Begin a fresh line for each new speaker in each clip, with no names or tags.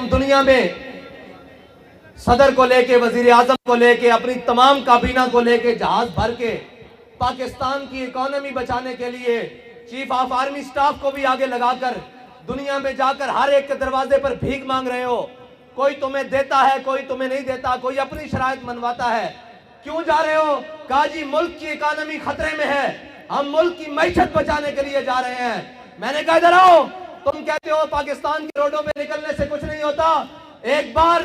تم دنیا میں صدر کو لے کے، وزیر اعظم کو لے کے، اپنی تمام کابینہ کو لے کے جہاز بھر کے پاکستان کی اکانومی بچانے کے لیے چیف آف آرمی سٹاف کو بھی آگے لگا کر دنیا میں جا کر ہر ایک کے دروازے پر بھیک مانگ رہے ہو. کوئی تمہیں دیتا ہے، کوئی تمہیں نہیں دیتا، کوئی اپنی شرائط منواتا ہے. کیوں جا رہے ہو؟ کہا جی ملک کی اکانومی خطرے میں ہے، ہم ملک کی معیشت بچانے کے لیے جا رہے ہیں. میں نے کہا ادھر آؤ. تم کہتے ہو پاکستان کے روڈوں پہ نکلنے سے کچھ نہیں ہوتا. ایک بار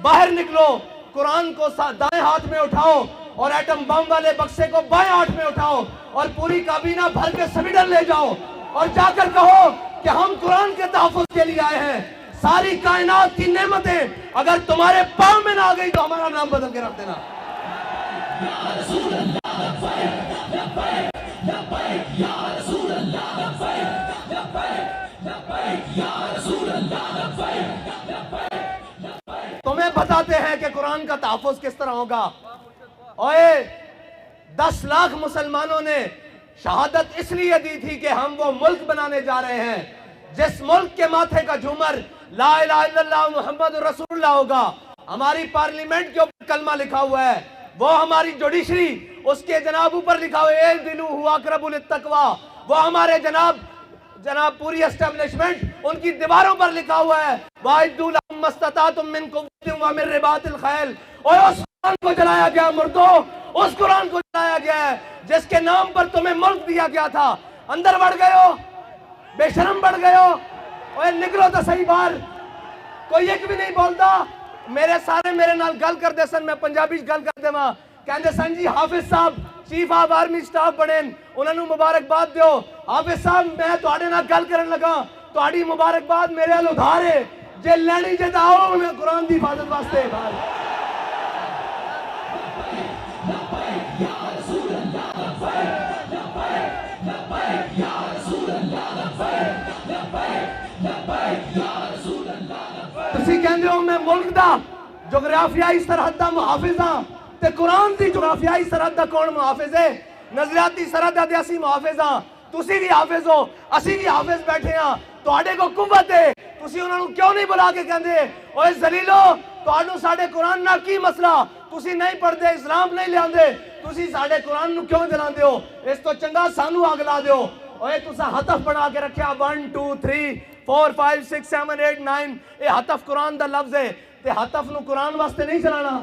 باہر نکلو، قرآن کو دائیں ہاتھ میں اٹھاؤ اور ایٹم بم والے بکسے کو بائیں ہاتھ میں اٹھاؤ اور پوری کابینہ بھر کے سویڈن لے جاؤ اور جا کر کہو کہ ہم قرآن کے تحفظ کے لیے آئے ہیں. ساری کائنات کی نعمتیں اگر تمہارے پاؤں میں نہ آ گئی تو ہمارا نام بدل کے رکھ دینا. تمہیں بتاتے ہیں کہ قرآن کا تحفظ کس طرح ہوگا. اوئے 10 لاکھ مسلمانوں نے شہادت اس لیے دی تھی کہ ہم وہ ملک بنانے جا رہے ہیں جس ملک کے ماتھے کا جھومر لا الہ الا اللہ محمد رسول اللہ ہوگا. ہماری پارلیمنٹ کے اوپر کلمہ لکھا ہوا ہے، وہ ہماری جوڈیشری اس کے جناب اوپر لکھا ہوا ہے اعدلوا هو اقرب للتقوی، وہ ہمارے جناب پوری اسٹیبلشمنٹ ان کی دیواروں پر لکھا ہوا ہے وَأَعِدُّوا لَهُم مَّا اسْتَطَعْتُم مِّن قُوَّةٍ وَمِن رِّبَاطِ الْخَيْلِ. اور اس قرآن کو جلایا گیا مردوں، اس قرآن کو جلایا گیا ہے جس کے نام پر تمہیں ملک دیا گیا تھا. اندر بڑھ گئے ہو، بے شرم بڑھ گئے ہو. اوے نکلو تو صحیح باہر. کوئی ایک بھی نہیں بولتا. میرے نال گل کر دے سن، میں پنجابی گل کر دے ماں کہندے سن جی حافظ صاحب چیف آف آرمی سٹاف بنے، انہوں نے مبارکباد دیو. حافظ صاحب میں تواڈے نال گل کرن لگا، تواڈی مبارکباد میرے ال ادھار ہے، جے لینی جے آؤ میں قرآن دی حفاظت واسطے. تسی کہندے ہو میں ملک دا جغرافیائی سرحد دا محافظ ہاں، تے قرآن دی جغرافیائی سرحد دا کون محافظ ہے؟ نظریاتی سرحد دا اسی محافظ ہاں. تسی بھی حافظ ہو، اسی بھی حافظ بیٹھے ہاں. تواڈے کو قوت ہے، تسی انہاں نوں کیوں نہیں بلا کے کہندے اوے ذلیلو تواڈوں ساڈے قرآن نال کی مسئلہ؟ تسی نہیں پڑھدے، اسلام نہیں لیاندے، تسی ساڈے قرآن نوں کیوں جلاندے ہو؟ اس تو چنگا سانو اگ لا دیو. اوے تساں ہتف بنا کے رکھیا 1 2 3 4 5 6 7 8 9. اے ہتف قرآن دا لفظ ہے تے ہتف نوں قرآن واسطے نہیں چلانا.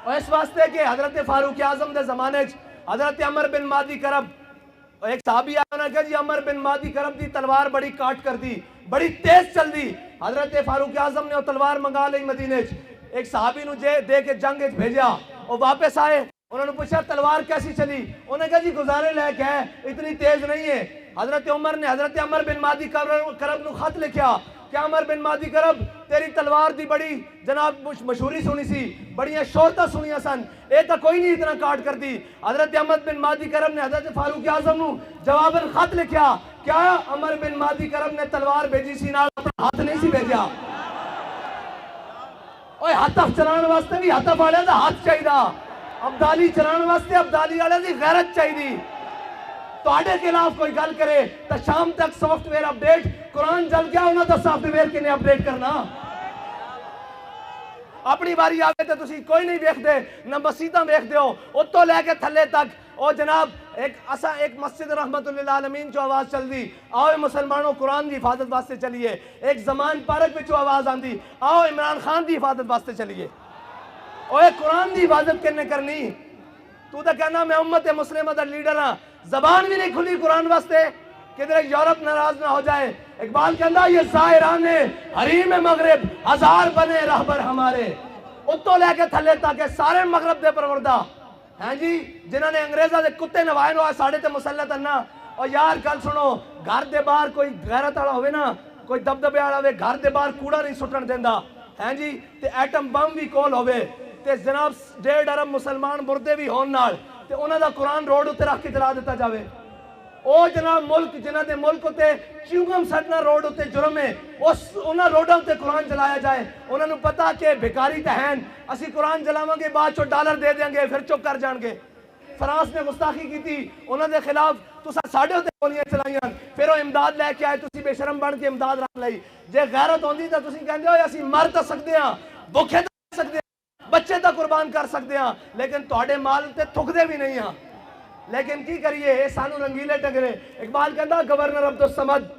اور اس واسطے کہ حضرت فاروق اعظم دے زمانے حضرت عمر بن مادی کرب ایک صحابی آیا کہ جی عمر بن مادی کرب دی تلوار بڑی کاٹ کر دی، بڑی تیز چل دی. حضرت فاروق اعظم نے وہ تلوار منگا لی مدینے ایک صحابی نو دے کے جنگ بھیجا. وہ واپس آئے، انہوں نے پوچھا تلوار کیسی چلی؟ انہوں نے کہا جی گزارے لائق ہے، اتنی تیز نہیں ہے. حضرت عمر نے حضرت عمر بن مادی کرب نو خط لکھیا کہ عمر بن مادی کرب تیری تلوار دی بڑی جناب مشہوری سنی سی، بڑیاں شہرتاں سنیاں سن، اے تا کوئی نہیں اتنا کاٹ کر دی. حضرت عمر بن مادی کرب نے حضرت فاروق اعظم نو جواباً خط لکھیا کیا عمر بن مادی کرب نے تلوار بھیجی سی نال اپنا ہاتھ نہیں سی بھیجا. اوے ہتف چلان واسطے بھی ہتف والے دا ہاتھ چاہیدا، ابدالی چلان واسطے ابدالی والے دی غیرت چاہیدی. تواڈے خلاف کوئی گل کرے تو شام تک سافٹ ویئر اپڈیٹ، قرآن جل گیا انہاں دا سافٹ ویئر کنے اپڈیٹ کرنا. اپنی باری آگے تو تسی کوئی نہیں ویکھ دے، نہ مسیطاں ویکھ دیو اتوں لے کے تھلے تک. او جناب ایک مسجد رحمت للعالمین چو آواز چل دی آؤ مسلمانوں قرآن دی حفاظت واسطے چلیے. ایک زمان پارک وچوں آواز آندی آؤ عمران خان دی حفاظت واسطے چلیے. اوے قرآن دی حفاظت کنے کرنی؟ تو تا کہنا میں امت مسلمہ دا لیڈر ہاں، زبان بھی نہیں کھلی قرآن واسطے. کدھر یورپ ناراض نہ ہو جائے. اقبال کہندا یہ زائران حریم مغرب ہزار بنے رہبر ہمارے. اتوں لے کے تھلے تک سارے مغرب دے پروردہ ہیں جی جنہوں نے انگریزہ دے کتے نوائے نو ساڑھے تے مسلط اننا. اور یار گل سنو، گھر دے باہر کوئی غیرت والا ہوئے نا، کوئی دبدبے والا ہوئے، گھر دے باہر کوڑا نہیں سٹن دیندا ہیں جی، تے ایٹم بم بھی کول ہوئے تے جناب 1.5 ارب مسلمان مردے بھی ہون نال تے انہاں دا قرآن روڈ اتنے رکھ کے جلا دیتا جاوے. او جناب ملک جنہ دے ملک ہوتے چیوگم سٹنا روڈ ہوتے جرم ہے، انہاں روڈاں ہوتے قرآن جلایا جائے. انہاں نو پتا کہ بھکاری تے ہیں، اسی قرآن جلاواں گے بعد چو ڈالر دے دیں گے پھر چپ کر جان گے. فرانس نے گستاخی کی تھی، انہاں دے خلاف تسا ساڈے تے گولیاں چلائیاں پھر وہ امداد لے کے آئے تسی بے شرم بن کے امداد رکھ لئی جے غیرت ہوندی تے تسی کہندے ہو اسی مر تے سکدے ہاں بھوکے تے سکدے ہاں بچے تے قربان کر سکدے ہاں لیکن تواڈے مال تے تھکدے بھی نہیں ہاں لیکن کی کریے اے سانو رنگیلے ٹنگرے اقبال کہندا گورنر عبدالصمد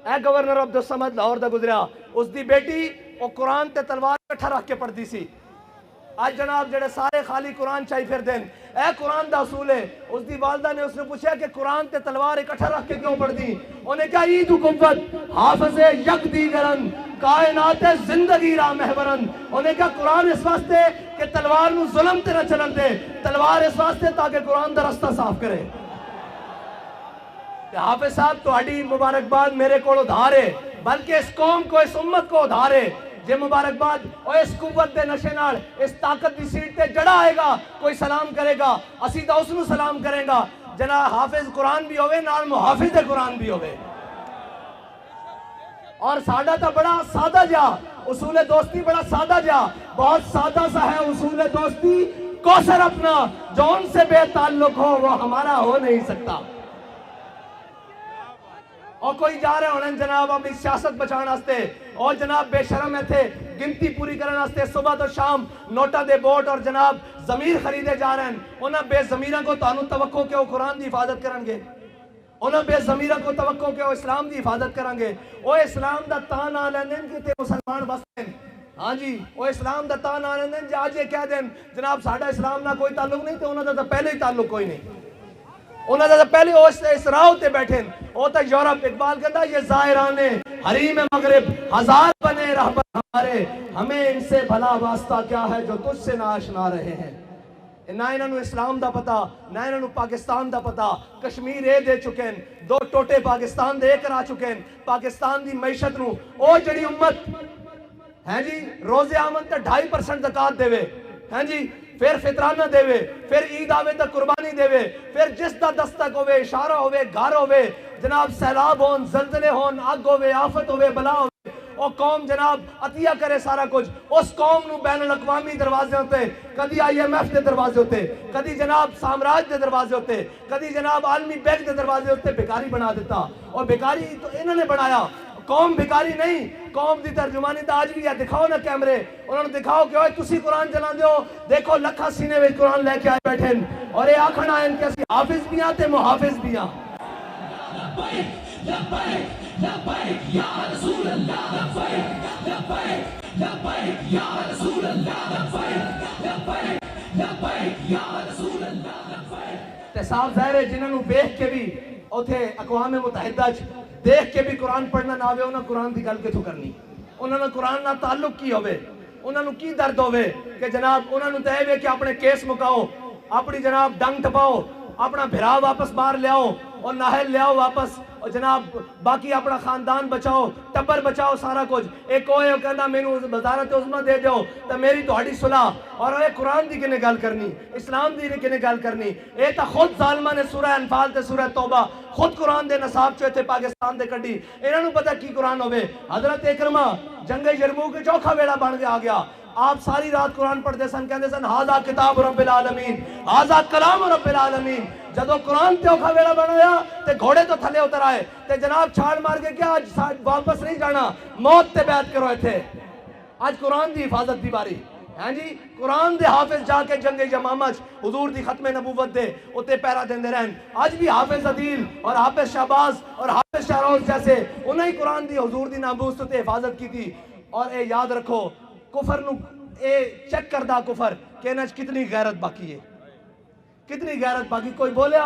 اے گورنر عبدالصمد لاہور دا گزریا اس دی بیٹی او قرآن تے تلوار کٹھا رکھ کے پڑھدی سی آج جناب جڑے سارے خالی قرآن چاہی پھر دین اے قرآن دا اصول ہے اس دی والدہ نے اس نے پوچھا کہ قرآن تے تلوار اکٹھا رکھ کے کیوں پڑھ دی انہیں کہا عید قوت حافظ یک دیگرن کائنات زندگی را محورن انہیں کہا قرآن اس واسطے کہ تلوار نو ظلم تے نہ چلن دے تلوار اس واسطے تاکہ قرآن دا رستہ صاف کرے حافظ صاحب تہاڈی مبارکباد میرے کو ادھار ہے بلکہ اس قوم کو اس امت کو ادھار ہے جے مبارکباد اور اس قوت دے نشے نال اس طاقت دی سیٹ تے جڑا آئے گا کوئی سلام کرے گا اسی تا اس نو سلام کرے گا جناب حافظ قرآن بھی ہوئے نال محافظ قرآن بھی ہوئے اور سادہ تا بڑا سادہ جا اصول دوستی بڑا سادہ جا بہت سادہ سا ہے اصول دوستی کوثر اپنا جو ان سے بے تعلق ہو وہ ہمارا ہو نہیں سکتا اور کوئی جا رہے ہونے جناب اپنی سیاست بچان آستے اور جناب بے شرم ہے تھے گنتی پوری کرنے آستے صبح تو شام نوٹا دے بوٹ اور جناب ضمیر خریدے جا رہے ہیں انہاں بے ضمیرہ کو تانو توقع کہ وہ قرآن دی حفاظت کرنگے انہاں بے ضمیرہ کو توقع کہ وہ اسلام دی حفاظت کرنگے وہ اسلام دا تان آ لیندیں کہ تے مسلمان بستے ہاں جی وہ اسلام دا تان آ لیندیں جی آج یہ کہہ دیں جناب ساڑھا اسلام نہ کوئی تعلق نہیں تے انہاں دا پہلے ہی تعلق کوئی نہیں انہوں نے پہلے اس راہ تے بیٹھیں وہ تا یورپ اقبال کہتا یہ زائران حریم مغرب ہزار بنے رہبر ہمارے ہمیں ان سے بھلا واسطہ کیا ہے جو تجھ سے نہ آشنا رہے ہیں نہ انہوں اسلام دا پتا نہ انہوں پاکستان دا پتا کشمیر اے دے چکیں دو ٹوٹے پاکستان دے کرا چکیں پاکستان دی معیشت نو او جڑی امت ہیں جی روز آمد تے 2.5% زکاة دے وے ہیں جی پھر فطرانہ دے وے پھر عید آوے تا قربانی دے وے پھر جس دا دستک ہوئے اشارہ ہوئے گھر ہوئے جناب سیلاب ہون زلزلے ہون آگ ہوئے آفت ہوئے بلا ہوئے او قوم جناب عطیہ کرے سارا کچھ اس قوم نو بین الاقوامی دروازے ہوتے کدی IMF دے دروازے ہوتے کدی جناب سامراج دے دروازے ہوتے کدی جناب عالمی بینک دے دروازے ہوتے بیکاری بنا دیتا اور بیکاری تو انہوں نے بنایا قوم بھکاری نہیں قوم دی ترجمانی تا آج بھی ہے دکھاؤ نا کیمرے انہوں نے دکھاؤ کہ تسی قرآن جلان دیو دیکھو لکھا سینے میں قرآن لے کے آئے بیٹھیں اور یہ آکھن آئے ان کے اسی حافظ بھی آتے محافظ بھی آتے لبائک لبائک لبائک یا رسول اللہ لبائک لبائک لبائک یا رسول اللہ لبائک لبائک لبائک یا رسول اللہ لبائک صاحب ظاہر ہے جنہوں نے بیخ کے بھی اوتھے اقوام متحدہ دیکھ کے بھی قرآن پڑھنا نہ ہوئے انہوں نے قرآن دی گل کے تو کرنی انہوں نے قرآن نہ تعلق کی ہوئے انہوں نے کی درد ہوئے کہ جناب انہوں نے دے ہوئے کہ اپنے کیس مکاؤ اپنی جناب ڈنگ ٹپاؤ اپنا بھرا واپس باہر لے آؤ اور ناہل لے آؤ واپس اور جناب باقی اپنا خاندان بچاؤ ٹبر بچاؤ سارا کچھ ایک کوئی کہنا میں نے وزارت عظمیٰ دے دیو تو میری تہاڈی صلح اور اے قرآن دی کنے گل کرنی اسلام دی کنے گل کرنی اے تا خود ظالمہ نے سورہ انفال تے سورہ توبہ خود قرآن دے نصاب چوئے تھے پاکستان دے کڈی انہوں نے پتہ کی قرآن ہوئے حضرت اکرمہ جنگ یرموک کے چوکھا ویڑا بن کے آ گیا آپ ساری رات قرآن پڑھتے سن کہندے سن ہاذا کتاب رب العالمین ہاذا کلام رب العالمین جدو قرآن تے اوکھا ویڑا بنایا تے گھوڑے تو تھلے اتر آئے تے جناب چھاڑ مار کے کیا آج واپس نہیں جانا موت تے بیعت کرو تھے آج قرآن دی حفاظت دی باری ہاں جی قرآن دے حافظ جا کے جنگ یمامہ حضور دی ختم نبوت دے اتے پیرا دیندے رہن آج بھی حافظ عدیل اور حافظ شہباز اور حافظ شہروز جیسے انہیں قرآن دی حضور دی ناموس تے حفاظت کی تھی اور اے یاد رکھو کفر نو اے چیک کردہ کفر کہ انج کتنی غیرت باقی ہے کتنی غیرت باقی کوئی بولیا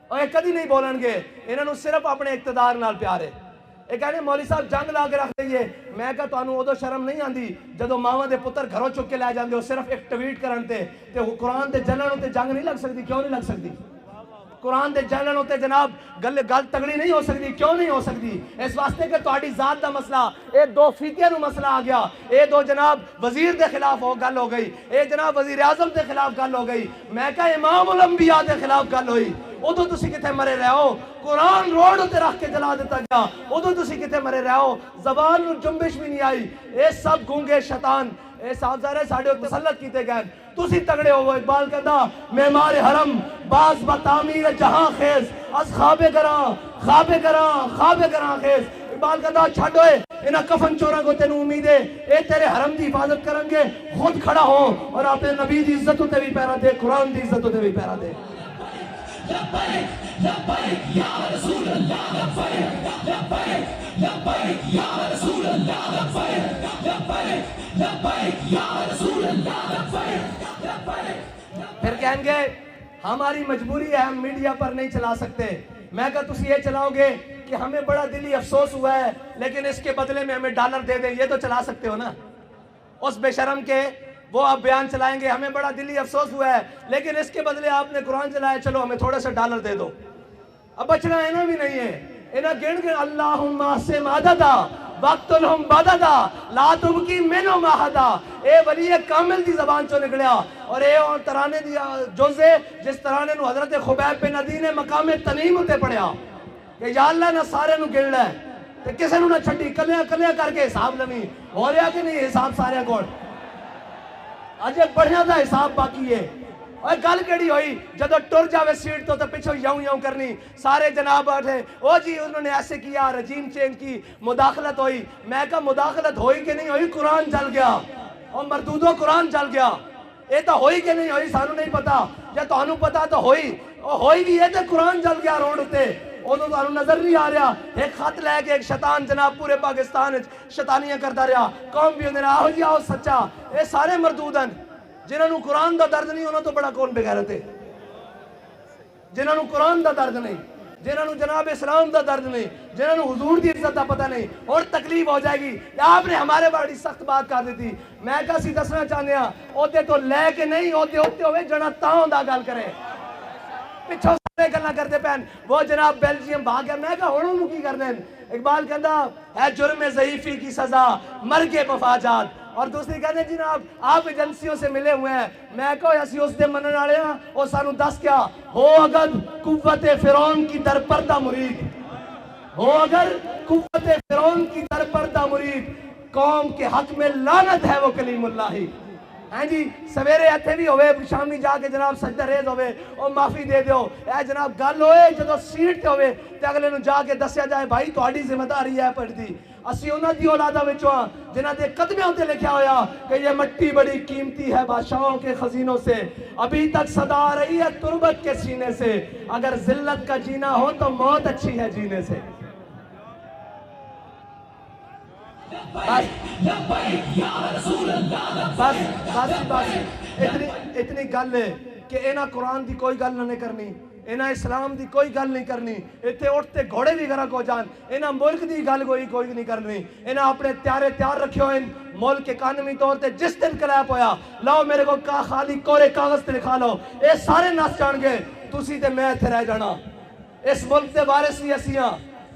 اور یہ کدی نہیں بولن گے انہوں صرف اپنے اقتدار نال پیار ہے یہ کہنے مولی صاحب جنگ لا کے رکھ دئیے میں کہا تو انہوں ادو شرم نہیں آندی جدو ماما دے پتر گھروں چک کے لے جاندے ہو صرف ایک ٹویٹ کرن تے قرآن دے جنن ہوتے جنگ نہیں لگ سکتی کیوں نہیں لگ سکتی قرآن دے جنن ہوتے جناب گل تگڑی نہیں ہو سکتی کیوں نہیں ہو سکتی اس واسطے کہ تہاڈی ذات دا مسئلہ اے دو فیتیاں نو مسئلہ آ گیا اے دو جناب وزیر دے خلاف گل ہو گئی اے جناب وزیر اعظم دے خلاف گل ہو گئی میں کہا امام الانبیاء دے خلاف گل ہوئی ادو تسی کتے مرے رہے ہو، قرآن روڈ تے رکھ کے جلا دیتا گیا ادو تسی کتے مرے رہے ہو، زبان نو جنبش بھی نہیں آئی، اے سب گونگے شیطان اے صاحب ظاہر ہے ساڑھے تسلط کیتے گئے، تسی تگڑے ہو۔ اقبال کہتا معمار حرم باز بتعمیر جہاں خیز از خواب گراں خواب گراں خواب گراں خیز۔ اقبال کہتا چھڑوئے انہا کفن چورا کو تینو امید ہے اے تیرے حرم دی حفاظت کریں گے، خود کھڑا ہو اور اپنے نبی دی عزت تے بھی پیرا دے، قرآن دی عزت تے بھی پیرا دے۔ لبیک لبیک یا رسول اللہ، لبیک لبیک لبیک یا رسول اللہ، لبیک لبیک لبیک یا رسول اللہ، لبیک لبیک۔ پھر کہیں گے ہماری مجبوری ہے، ہم میڈیا پر نہیں چلا سکتے۔ میں کہا تسی یہ چلاؤ گے کہ ہمیں بڑا دلی افسوس ہوا ہے لیکن اس کے بدلے میں ہمیں ڈالر دے دیں، یہ تو چلا سکتے ہو نا۔ اس بے شرم کے وہ آپ بیان چلائیں گے ہمیں بڑا دلی افسوس ہوا ہے لیکن اس کے بدلے آپ نے قرآن چلایا، چلو ہمیں تھوڑے سے ڈالر دے دو۔ اب بچنا اینا بھی نہیں ہے، اینا گن کے اللہم احسن عددا وقتلہم بددا لا تبکی منہم احدا۔ اے ولی کامل دی زبان چو نکلیا اور اے ترانے دی جزے جس ترانے نو حضرت خبیب بن عدی نے مقام تنیم ہوتے پڑھیا کہ یا اللہ نہ سارے نو گن لے تے کسے نو نہ چھٹی، کلیاں کلیاں کر کے حساب لمی ہو رہا کہ نہیں حساب سارے کوڑ اجے بڑھیا دا حساب باقی ہے۔ اور گل کیڑی ہوئی جدو ٹر جاوے سیٹ تو پچھو یوں یوں کرنی، سارے جناب آٹھے او جی انہوں نے ایسے کیا، رجیم چینج کی، مداخلت ہوئی۔ میں کہا مداخلت ہوئی کہ نہیں ہوئی، قرآن جل گیا اور مردودوں قرآن جل گیا۔ اے تو ہوئی کہ نہیں ہوئی سانو نہیں پتا، یا تو انہوں پتا تو ہوئی بھی ہے تو قرآن جل گیا روڈ ہوتے ادو تو نظر نہیں آ رہا۔ ایک خط لے کے ایک شیطان جناب پورے پاکستان شیطانیاں کرتا رہا، قوم بھی انہیں آہو جی آہو سچا۔ اے سارے مردودن جنہوں نے قرآن دا درد نہیں انہوں تو بڑا کون بغیرت ہے، جنہوں نے قرآن دا درد نہیں، جنہوں نے جناب اسلام دا درد نہیں، جنہوں نے حضور دی عزت دا پتہ نہیں، اور تکلیف ہو جائے گی۔ آپ نے ہمارے بڑی سخت بات کر دی تھی، میں کہا سی دسنا چاہنے ہاں اوتے تو لے کے نہیں اوتے ہوتے ہوئے جنا تاؤں دا گل کرے پچھو سارے گلنا کرتے پہن۔ وہ جناب بیلجیم بھاگ گیا، میں کہا ہوڑوں نو کی کر دیں۔ اقبال کہندا ہے جرم ضعیفی کی سزا مرگ مفاجات، اور دوسری کہتے ہیں جناب آپ ایجنسیوں سے ملے ہوئے ہیں۔ میں کہو ایسی اس دے منن والے ہیں وہ سانو دس کیا ہو اگر قوت فرعون کی در پردہ مرید، ہو اگر قوت فرعون کی در پردہ مرید، قوم کے حق میں لعنت ہے وہ کلیم اللہ ہی۔ ہاں جی سویرے ایتھے بھی ہوئے شامی جا کے جناب سجدہ ریز ہوئے اور معافی دے دیو، اے جناب گل ہوئے جدو سیٹ تے ہوئے تے اگلے نو جا کے دسیا جائے بھائی تہاڈی ذمہ داری ہے پڑھ دی۔ اسی انہاں دی اولاداں وچوں ہاں جنہاں دے قدمیاں تے لکھیا ہویا کہ یہ مٹی بڑی قیمتی ہے بادشاہوں کے خزینوں سے، ابھی تک صدا آ رہی ہے تربت کے سینے سے، اگر ذلت کا جینا ہو تو موت اچھی ہے جینے سے۔ بس اتنی گل ہے کہ اینا قرآن دی کوئی گل نہیں کرنی، اینا اسلام دی کوئی گل نہیں کرنی، اتھے اٹھتے گھوڑے بھی گھرہ کو جان، اینا ملک دی گل کوئی نہیں کرنی، اینا اپنے تیار رکھے ہوئے ملک کے قانونی طور تے جس دن کلیپ ہویا لاؤ میرے کو خالی کورے کاغذ تے لکھا لو، اے سارے ناس جان گے تُسی تے میں اتھے رہ جانا۔ اس ملک تے وارث بھی اسیاں،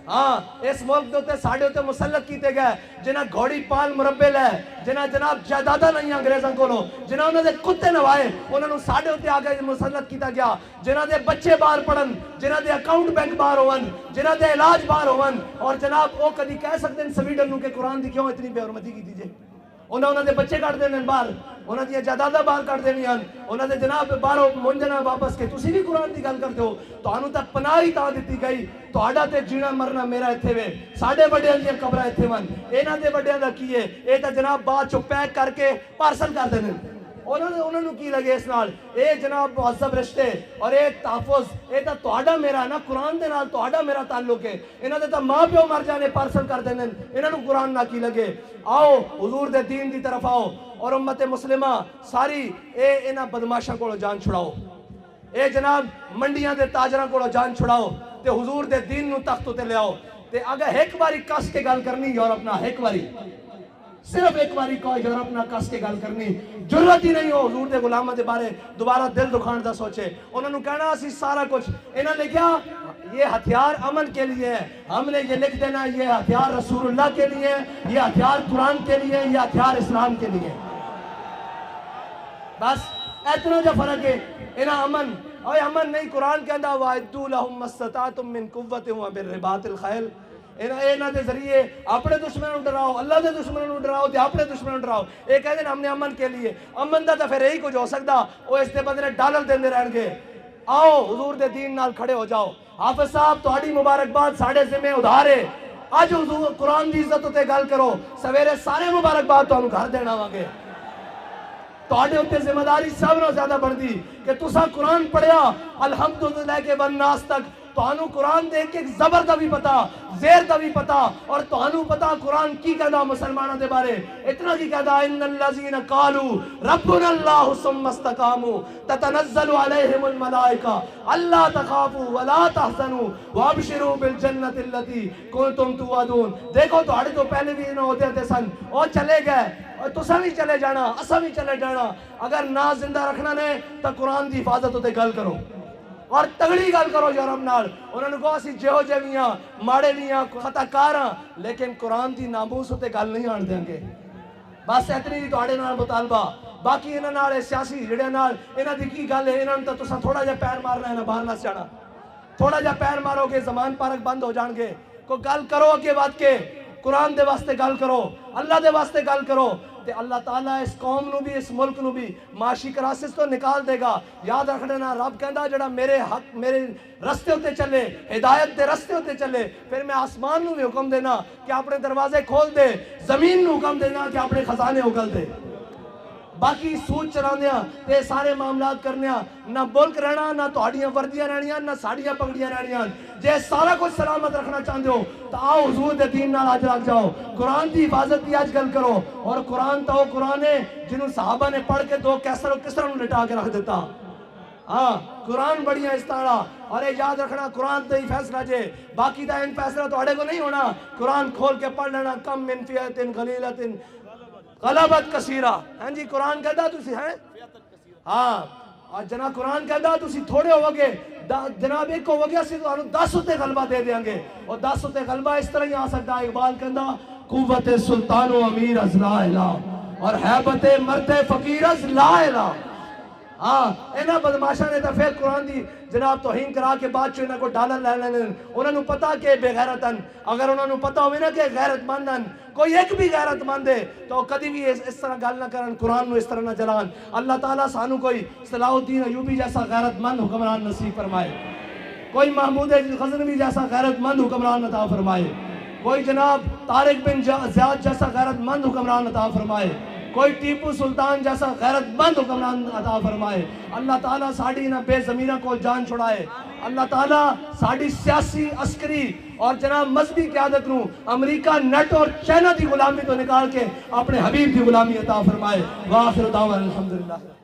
ہاں اس ملک دوتے ساڑھے ہوتے مسلط کیتے گئے جنہ گھوڑی پال مربے لے، جنہ جناب جائیدادہ نہیں انگریزاں کو لو، جنہ انہوں نے کتے نوائے انہوں نے ساڑھے ہوتے آگے مسلط کیتا گیا، جنہ دے بچے باہر پڑھن، جنہ دے اکاؤنٹ بینک باہر ہوون، جنہ دے علاج باہر ہوون، اور جناب وہ کدی کہہ سکتے ہیں سویڈن نو کہ قرآن دی کیوں اتنی بے حرمتی کی دیجئے، انہوں نے بچے کٹ دینے باہر، انہوں نے جائیدادہ باہر کٹ دینی ہیں، انہوں نے جناب باہروں منجنا واپس کے تسی بھی قرآن دی گل کرتے ہو تو انہوں تک پناہ ہی تاں دیتی گئی تو آڈا تے جینا مرنا میرا اتھے وے ساڑھے بڑے ہیں قبرہ اتھے ون اینا دے بڑے ہیں دا کیے اے تا جناب بات چو پیک کر کے پارسل کر دینے انہوں نے کی لگے اس نال اے جناب معذب رشتے اور اے تحفظ اے تا توڑا میرا نا قرآن دے نال توڑا میرا تعلق ہے انہوں نے تا ماں پیو مر جانے پارسل کر دینے انہوں نے قرآن نہ کی لگے آؤ حضور دے دین دی طرف آؤ اور امت مسلمہ ساری اے انہ بدماشاں کو جان چھڑاؤ اے جناب منڈیاں دے تاجران کو جان چھڑاؤ تے حضور دے دین نو تختو تے لے آؤ تے اگر ایک باری کس کے گل کرنی یورپ نہ ایک باری صرف ایک باری کو یورپ نہ کس کے گل کرنی ضرورت ہی نہیں ہو حضور دے غلامہ دے بارے دوبارہ دل دکھان دا سوچے انہوں نے کہنا اسی سارا کچھ انہوں نے کیا یہ ہتھیار امن کے لیے ہے ہم نے یہ لکھ دینا یہ ہتھیار رسول اللہ کے لیے یہ ہتھیار قرآن کے لیے یہ ہتھیار اسلام کے لیے بس اتنا جو فرق ہے انہاں امن اوے امن نہیں، قرآن کہندا وَاعِدُّوا لَهُم مَّا اسْتَطَعْتُم مِّن قُوَّةٍ وَبِالرِّبَاطِ الْخَيْلِ، انہاں دے ذریعے اپنے دشمنوں نوں ڈراؤ، اللہ دے دشمنوں نوں ڈراؤ تے اپنے دشمنوں نوں ڈراؤ۔ یہ کہتے ہیں ہم نے امن کے لیے، امن دا تو پھر یہی کچھ ہو سکتا، وہ اس دے بدلے ڈالر دیندے رہن گے۔ آؤ حضور دے دین نال کھڑے ہو جاؤ۔ حافظ صاحب تہاڈی مبارکباد ساڈے ذمہ ادھار ہے، اج حضور قرآن دی عزت تے گل کرو، سویرے سارے مبارکباد تانوں گھر دینا آواں گے۔ تہاڈے اوتے ذمہ داری سب نال زیادہ بڑھدی کہ تساں قرآن پڑھیا الحمدللہ کے والناس تک، تانوں قرآن دے ایک زبر دا بھی پتا، زیر دا بھی پتا، اور تانوں پتا قرآن کی کہدا مسلمانوں دے بارے، اتنا کی کہدا ان الذین قالوا ربنا اللہ ثم استقاموا تتنزل علیہم الملائکہ الا تخافوا ولا تحزنوا وابشروا بالجنۃ التي کنتم توعدون۔ دیکھو تہاڈے تو پہلے بھی انہاں ہوتے تھے سن، او چلے گئے، اور تساں بھی چلے جانا، اساں بھی چلے جانا۔ اگر نہ زندہ رکھنا نے تو قرآن دی حفاظت تے گل کرو اور تگڑی گل کرو یورپ نال، انہوں نے کہا اسی جہو جے بھی ہاں، ماڑے بھی ہاں، خطا کار ہاں، لیکن قرآن دی ناموس تے گل نہیں آن دیں گے۔ بس اتنی دی تہاڈے نال مطالبہ، باقی انہاں نال سیاسی جڑے نال انہاں دی کی گل ہے، انہاں نوں تے تساں تھوڑا جہا پیر مارنا ہے، نہ باہر نہ جانا، تھوڑا جہا پیر مارو گے زمان پارک بند ہو جان گے۔ کوئی گل کرو اگے واد کے، قرآن دے واسطے گل کرو، اللہ دے واسطے گل کرو، تے اللہ تعالیٰ اس قوم نو بھی اس ملک نو بھی معاشی کراسس تو نکال دے گا۔ یاد رکھنا رب کہندا جڑا میرے حق میرے رستے ہوتے چلے، ہدایت دے رستے ہوتے چلے، پھر میں آسمان نو بھی حکم دینا کہ اپنے دروازے کھول دے، زمین نو حکم دینا کہ اپنے خزانے اگل دے۔ باقی سوچ چلاندیاں تے سارے معاملات کرنیاں، نہ ملک رہنا، نہ تہاڈیاں وردیاں رہنیاں، نہ ساڈیاں پگڑیاں رہنیاں۔ جے سارا کچھ سلامت رکھنا چاہندے ہو تو آؤ حضور دے دین نال اج لگ جاؤ، قرآن دی حفاظت دی اج گل کرو۔ اور قرآن تو قرآن ہے جنہوں صحابہ نے پڑھ کے دو کیسر و کسرا نوں لٹا کے رکھ دیتا۔ ہاں قرآن بڑیاں اس طرح، اور یہ یاد رکھنا قرآن تے ہی فیصلہ جے، باقی دا ان فیصلہ تہاڈے کو نہیں ہونا۔ قرآن کھول کے پڑھ لینا، کم من فئۃ قلیلۃ غلبت کثیرہ۔ ہاں جی قرآن کہدا تسی ہیں، ہاں اور جناب قرآن کہدا تسی تھوڑے ہو گے، جناب ایک ہو گیا سی تو 10 اتے غلبہ دے دیاں گے، اور 10 اتے غلبہ اس طرح ہی آ سکتا ہے۔ اقبال کہندا قوت سلطان و امیر از لا الہ، اور حیبت مرد فقیر از لا الہ۔ ہاں انہاں بدماشاں نے تو پھر قرآن دی جناب توہین کرا کے بعد چو انہاں کو ڈالر لے لینے، انہاں نو پتا کہ بے غیرتن، اگر انہاں نو پتا ہوئے نا کہ غیرت مندن، کوئی ایک بھی غیرت مند ہے تو کدی بھی اس طرح گل نہ کرن، قرآن نو اس طرح نہ جلان۔ اللہ تعالیٰ سانو کوئی صلاح الدین ایوبی جیسا غیرت مند حکمران نصیب فرمائے، کوئی محمود غزنوی جیسا غیرت مند حکمران عطا فرمائے، کوئی جناب طارق بن زیاد جیسا غیرت مند حکمران عطا فرمائے، کوئی ٹیپو سلطان جیسا غیرت مند حکمران عطا فرمائے۔ اللہ تعالیٰ ساڑی نہ بے زمینہ کو جان چھڑائے، اللہ تعالیٰ ساڑی سیاسی عسکری اور جناب مذہبی قیادت نو امریکہ نیٹ اور چائنا دی غلامی تو نکال کے اپنے حبیب دی غلامی عطا فرمائے۔ وآخر دعوانا الحمدللہ۔